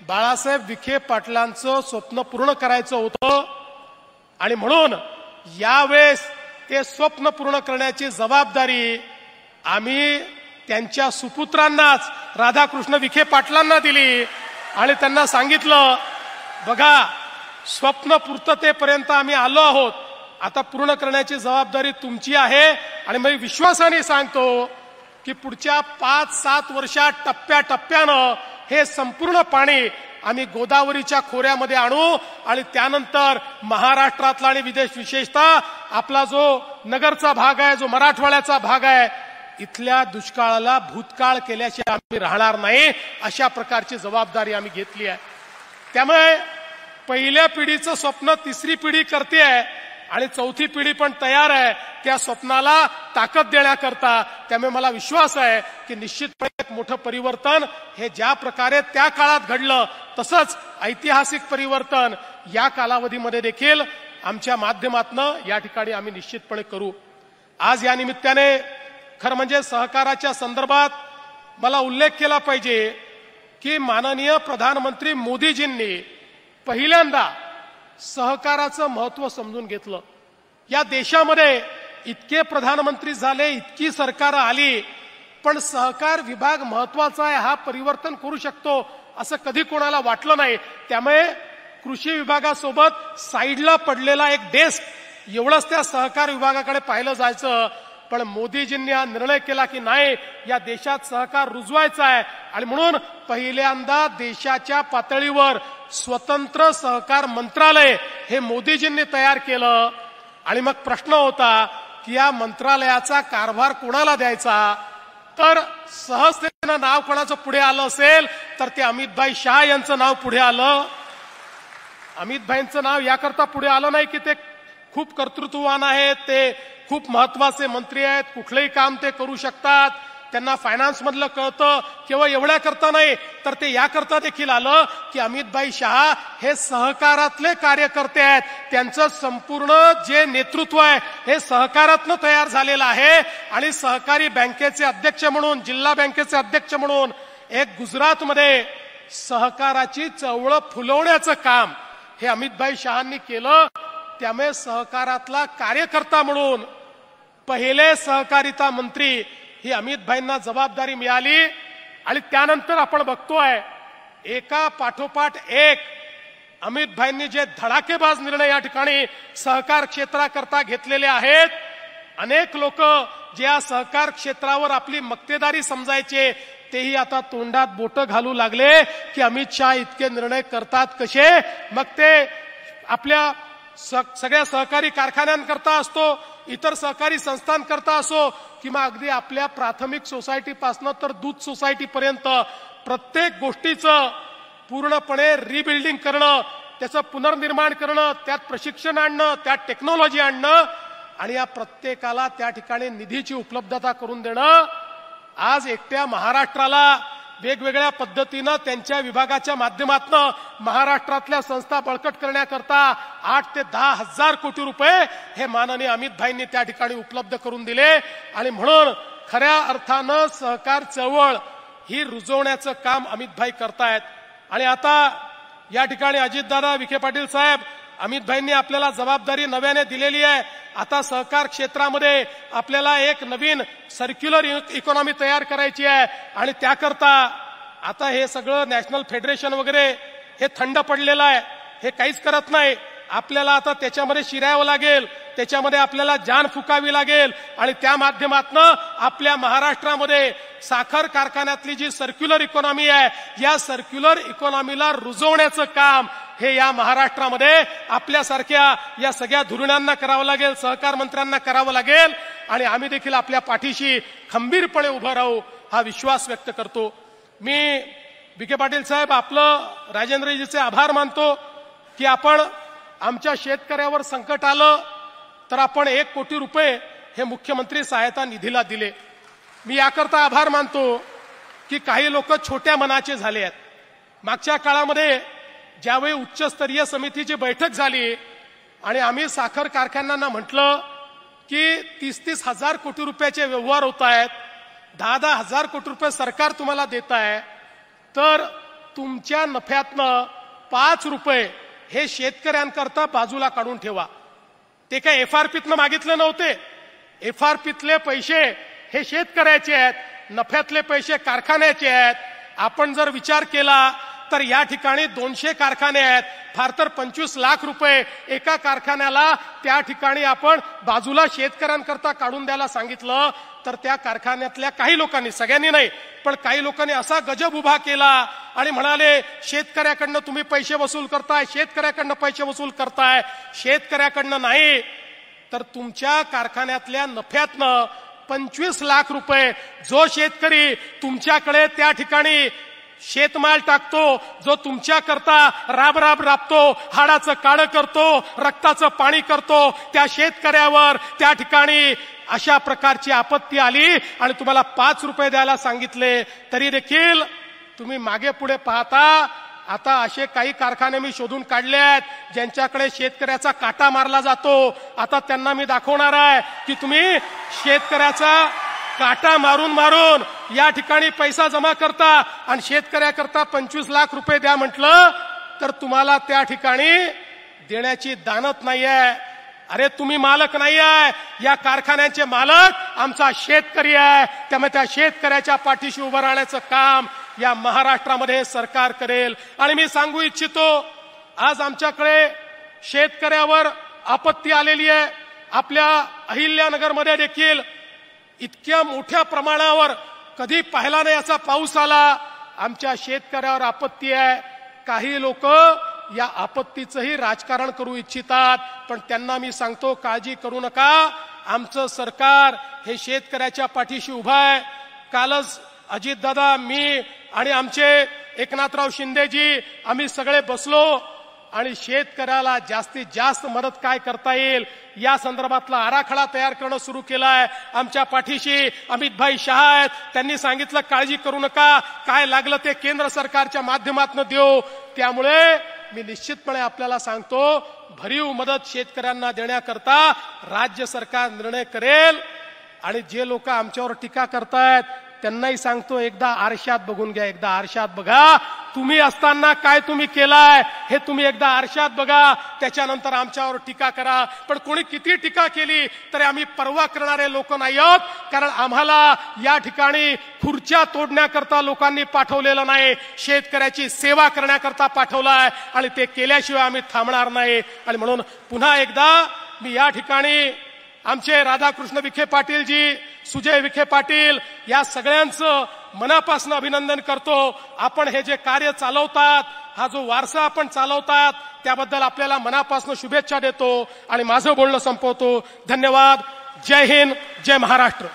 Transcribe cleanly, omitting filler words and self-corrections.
बाळासाहेब विखे पाटलांचं स्वप्न पूर्ण करायचं होतं आणि म्हणून यावेळेस ते स्वप्न पूर्ण करण्याची जबाबदारी आम्ही त्यांच्या सुपुत्रांनाच राधाकृष्ण विखे पाटलांना दिली आणि त्यांना सांगितलं, बघा स्वप्न पूर्ततेपर्यंत आम्ही आलो आहोत, आता पूर्ण करण्याची जबाबदारी तुमची आहे आणि मी विश्वासाने सांगतो की पुढच्या 5-7 वर्षात टप्प्याटप्प्यानं हे संपूर्ण पाणी आम्ही गोदावरीच्या खोऱ्यामध्ये आणू आणि त्यानंतर महाराष्ट्रातला आणि विशेषतः आपला जो नगरचा भाग आहे, जो मराठवाड्याचा भाग आहे, इथल्या दुष्काळाला भूतकाळ केल्याशिवाय आम्ही राहणार नाही, अशा प्रकारची जबाबदारी आम्ही घेतली आहे. त्यामुळे पहिल्या पिढीचं स्वप्न तिसरी पिढी करते आहे आणि चौथी पिढी पण तयार आहे त्या स्वप्नाला ताकद देण्याकरता. त्यामुळे मला विश्वास आहे की निश्चितपणे एक मोठं परिवर्तन हे ज्या प्रकारे त्या काळात घडलं तसंच ऐतिहासिक परिवर्तन या कालावधीमध्ये देखील आमच्या माध्यमातून या ठिकाणी आम्ही निश्चितपणे करू. आज या निमित्ताने खरं म्हणजे सहकाराच्या संदर्भात मला उल्लेख केला पाहिजे की माननीय प्रधानमंत्री मोदीजींनी पहिल्यांदा सहकाराचं महत्व समजून घेतलं. या देशामध्ये इतके प्रधानमंत्री झाले, इतकी सरकार आली, पण सहकार विभाग महत्वाचा आहे, हा परिवर्तन करू शकतो असं कधी कोणाला वाटलं नाही. त्यामुळे कृषी विभागासोबत साईडला पडलेला एक डेस्क एवढंच त्या सहकार विभागाकडे पाहिलं जायचं. पण मोदीजींनी हा निर्णय केला की नाही, या देशात सहकार रुजवायचा आहे आणि म्हणून पहिल्यांदा देशाच्या पातळीवर स्वतंत्र सहकार मंत्रालय हे मोदीजींनी तयार केलं. आणि मग प्रश्न होता की या मंत्रालयाचा कारभार कोणाला द्यायचा. तर सहजतेनं नाव कोणाचं पुढे आलं असेल तर ते अमितभाई शहा यांचं नाव पुढे आलं. अमितभाईंचं नाव याकरता पुढे आलं नाही की ते खूप कर्तृत्ववान आहेत, ते खूप महत्वाचे मंत्री आहेत, कुठलंही काम ते करू शकतात, त्यांना फायनान्स मधलं कळतं, केवळ एवढ्या करता नाही तर ते याकरता देखील आलं की अमितभाई शहा हे सहकारातले कार्यकर्ते आहेत, त्यांचं संपूर्ण जे नेतृत्व आहे हे सहकारातनं तयार झालेलं आहे. आणि सहकारी बँकेचे अध्यक्ष म्हणून, जिल्हा बँकेचे अध्यक्ष म्हणून एक गुजरातमध्ये सहकाराची चळवळ फुलवण्याचं काम हे अमितभाई शहांनी केलं. त्यामुळे सहकारातला कार्यकर्ता म्हणून पहिले सहकारिता मंत्री ही अमितभाईंना जबाबदारी मिळाली. आणि त्यानंतर आपण बघतोय एका पाठोपाठ एक अमितभाईंनी जे धडाकेबाज निर्णय या ठिकाणी सहकार क्षेत्राकरता घेतलेले आहेत. अनेक लोक जे या सहकार क्षेत्रावर आपली मक्तेदारी समजायचे तेही आता तोंडात बोटं घालू लागले की अमित शहा इतके निर्णय करतात कसे. मग ते आपल्या सगळ्या सहकारी कारखान्यांकरता असतो, इतर सहकारी संस्थांकरता असो किंवा अगदी आपल्या प्राथमिक सोसायटीपासनं तर दूध सोसायटीपर्यंत प्रत्येक गोष्टीचं पूर्णपणे रिबिल्डिंग करणं, त्याचं पुनर्निर्माण करणं, त्यात प्रशिक्षण आणणं, त्यात टेक्नॉलॉजी आणणं आणि या प्रत्येकाला त्या ठिकाणी निधीची उपलब्धता करून देणं. आज एकट्या महाराष्ट्राला वेगवेगळ्या पद्धतीनं त्यांच्या विभागाच्या माध्यमातून महाराष्ट्रातल्या संस्था बळकट करण्याकरता 8 ते 10 हजार कोटी रुपये हे माननीय अमितभाईंनी त्या ठिकाणी उपलब्ध करून दिले. आणि म्हणून खऱ्या अर्थानं सहकार चळवळ ही रुजवण्याचं काम अमितभाई करतायत. आणि आता या ठिकाणी अजितदादा विखे पाटील साहेब, अमितभाईंनी आपल्याला जबाबदारी नव्याने दिलेली आहे. आता सहकार क्षेत्रामध्ये आपल्याला एक नवीन सर्क्युलर इकॉनॉमी तयार करायची आहे आणि त्याकरता आता हे सगळं नॅशनल फेडरेशन वगैरे हे थंड पडलेलं आहे, हे काहीच करत नाही. आपल्याला आता त्याच्यामध्ये शिरावं लागेल, त्याच्यामध्ये आपल्याला जान फुकावी लागेल आणि त्या माध्यमातून आपल्या महाराष्ट्रामध्ये साखर कारखान्यातली जी सर्क्युलर इकॉनॉमी आहे या सर्क्युलर इकॉनॉमीला रुजवण्याचं काम हे या महाराष्ट्रामध्ये आपल्यासारख्या या सगळ्या धुरण्यांना करावं लागेल, सहकार मंत्र्यांना करावं लागेल. आणि आम्ही देखील आपल्या पाठीशी खंबीरपणे उभं राहू हा विश्वास व्यक्त करतो. मी विखे पाटील साहेब आपलं राजेंद्रजीचे आभार मानतो की आपण आमच्या शेतकऱ्यावर संकट आलं तर आपण 1 कोटी रुपये हे मुख्यमंत्री सहायता निधीला दिले. मी याकरता आभार मानतो की काही लोक छोट्या मनाचे झाले आहेत. मागच्या काळामध्ये ज्यावेळी उच्चस्तरीय समितीची बैठक झाली आणि आम्ही साखर कारखान्यांना म्हटलं की 30-30 हजार कोटी रुपयाचे व्यवहार होत आहेत, 10-10 हजार कोटी रुपये सरकार तुम्हाला देत आहे, तर तुमच्या नफ्यातनं 5 रुपये हे शेतकऱ्यांकरता बाजूला काढून ठेवा. ते काय FRPतनं मागितले नव्हते. FRPतले पैसे हे शेतकऱ्याचे आहेत, नफ्यातले पैसे कारखान्याचे आहेत. आपण जर विचार केला तर या ठिकाणी 200 कारखाने आहेत, फार तर 25 लाख रुपये एका कारखान्याला त्या ठिकाणी आपण बाजूला शेतकऱ्यांकरता काढून द्यायला सांगितलं तर त्या कारखान्यातल्या काही लोकांनी, सगळ्यांनी नाही पण काही लोकांनी असा गजब उभा केला आणि म्हणाले शेतकऱ्याकडनं तुम्ही पैसे वसूल करताय, शेतकऱ्याकडनं पैसे वसूल करताय. शेतकऱ्याकडनं नाही तर तुमच्या कारखान्यातल्या नफ्यातनं 25 लाख रुपये जो शेतकरी तुमच्याकडे त्या ठिकाणी शेतमाल टाकतो, जो तुमच्याकरता राब राबतो, हाडाचं काळं करतो, रक्ताचं पाणी करतो, त्या शेतकऱ्यावर त्या ठिकाणी अशा प्रकारची आपत्ती आली आणि तुम्हाला 5 रुपये द्यायला सांगितले तरी देखील तुम्ही मागे पुढे पाहता. आता असे काही कारखाने मी शोधून काढले आहेत ज्यांच्याकडे शेतकऱ्याचा काटा मारला जातो. आता त्यांना मी दाखवणार आहे की तुम्ही शेतकऱ्याचा काटा मारून मारून या ठिकाणी पैसा जमा करता आणि शेतकऱ्याकरता 25 लाख रुपये द्या म्हटलं तर तुम्हाला त्या ठिकाणी देण्याची दानत नाहीये. अरे तुम्ही मालक नाही आहे, या कारखान्याचे मालक आमचा शेतकरी आहे. त्यामुळे त्या शेतकऱ्याच्या पाठीशी उभं राहण्याचं काम या महाराष्ट्रामध्ये सरकार करेल. आणि मी सांगू इच्छितो, आज आमच्याकडे शेतकऱ्यावर आपत्ती आलेली आहे. आपल्या अहिल्यानगरमध्ये देखील इतक्या मोठ्या प्रमाणावर कधी पाहिला नाही असा पाऊस आला. आमच्या शेतकऱ्यावर आपत्ती आहे. काही लोक या आपत्तीचंही राजकारण करू इच्छितात, पण त्यांना मी सांगतो काळजी करू नका. आमचं सरकार हे शेतकऱ्याच्या पाठीशी उभं आहे. कालच अजितदादा, मी आणि आमचे एकनाथराव शिंदेजी आम्ही सगळे बसलो आणि शेतकऱ्याला जास्तीत जास्त मदत काय करता येईल या संदर्भातला आराखडा तयार करणं सुरू केलाय. आमच्या पाठीशी अमितभाई शहा आहेत. त्यांनी सांगितलं काळजी करू नका, काय लागलं ते केंद्र सरकारच्या माध्यमातून देऊ. त्यामुळे मी निश्चितपणे आपल्याला सांगतो, भरीव मदत शेतकऱ्यांना देण्याकरता राज्य सरकार निर्णय करेल. आणि जे लोक आमच्यावर टीका करतायत त्यांनाही सांगतो, एकदा आरशात बघून घ्या, एकदा आरशात बघा. तुम्ही असताना काय तुम्ही केलाय हे तुम्ही एकदा आरशात बघा, त्याच्यानंतर आमच्यावर टीका करा. पण कोणी किती टीका केली तरी आम्ही पर्वा करणारे लोक नाही आहोत. कारण आम्हाला या ठिकाणी खुर्च्या तोडण्याकरता लोकांनी पाठवलेलं नाही, शेतकऱ्याची सेवा करण्याकरता पाठवलाय आणि ते केल्याशिवाय आम्ही थांबणार नाही. आणि म्हणून पुन्हा एकदा मी या ठिकाणी आमचे राधाकृष्ण विखे पाटीलजी, सुजय विखे पाटील या सगळ्यांचं मनापासून अभिनंदन करतो. आपण हे जे कार्य चालवतात, हा जो वारसा आपण चालवतात त्याबद्दल आपल्याला मनापासून शुभेच्छा देतो आणि माझं बोलणं संपवतो. धन्यवाद. जय हिंद, जय महाराष्ट्र.